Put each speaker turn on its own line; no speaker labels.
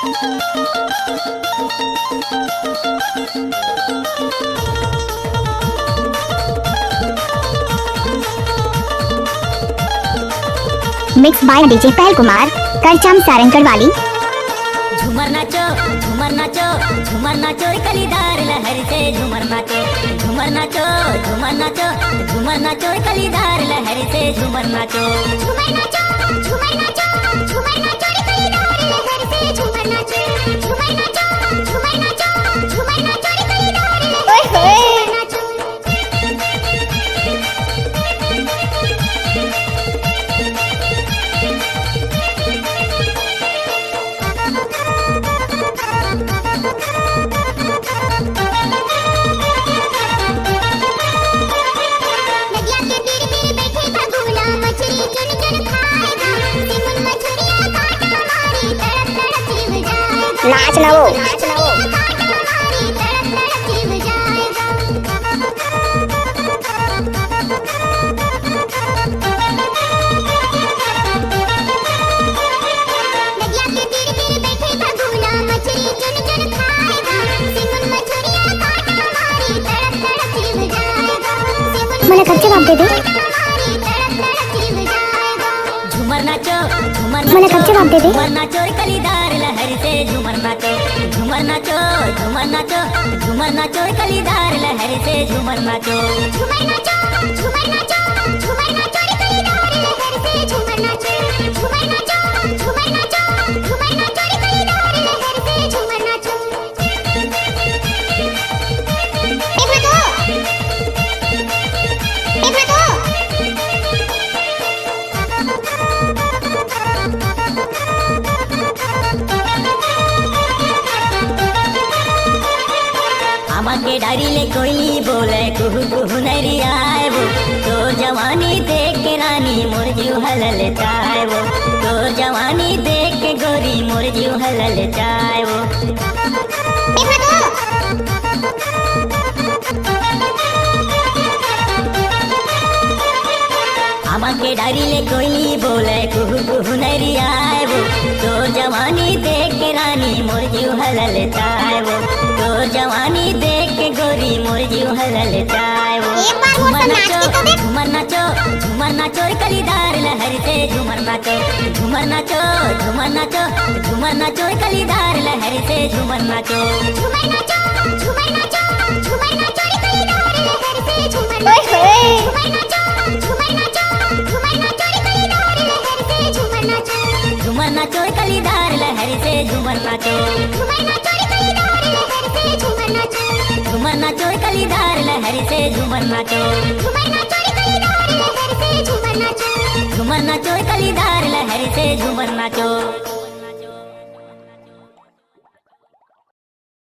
Mix by DJ पहल कुमार करचम सारंगकर वाली।
झूमर नाचो झूमर नाचो झूमर नाचो कलीदार लहर से झूमर नाचो झूमर नाचो झूमर नाचो झूमर नाचो कलीदार लहर से झूमर नाचो झूमर नाचो झूमर नाचो झूमर नाचो कलीदार लहर से झूमर नाचो झूमर नाचो झूमर नाचो झूमर नाचो कलीदार लहर से
नाच ना वो मैंने कब जवाब दे दी।
झूमर नाचो झूमर
मैंने कब जवाब दे दी।
झूमर नाचो कलीदार लहर से झूमर नाचो झूमर नाचो झूमर नाचो झूमर नाचो कलीदार लहर से झूमर नाचो झूमर नाचो झूमर नाचो झूमर नाचो कलीदार लहर से झूमर नाचो झूमर नाचो झूमर नाचो झूमर नाचो कलीदार लहर से झूमर नाचो। आमा के डारी ले कोयली बोले कुहू कुहू नरी आए वो तो जवानी देख के रानी मोर जीव हलल जाए वो तो जवानी देख के गोरी मोर जीव हलल जाए वो आमा के डारी ले कोयली बोले कुहू कुहू नरी आए वो तो जवानी देख के रानी मोर जीव हलल जाए वो तो जवानी देख के गोरी मोर जीव हलल जाए वो झूमर नाचो झूमर नाचो झूमर नाचो कलीदार लहर से झूमर नाचो झूमर नाचो झूमर नाचो झूमर नाचो कलीदार लहर से झूमर नाचो झूमर नाचो झूमर नाचो झूमर नाचो कलीदार लहर से झूमर नाचो झूमर नाचो झूमर नाचो झूमर नाचो कलीदार लहर से झूमर नाचो झूमर नाचो कलीदार लहर से झूमर नाचो झूमर नाचो कलीदार लहर से झूमर नाचो झूमर नाचो कलीदार लहर से झूमर नाचो झूमर नाचो कलीदार लहर से झूमर नाचो झूमर नाचो कलीदार लहर से झूमर नाचो।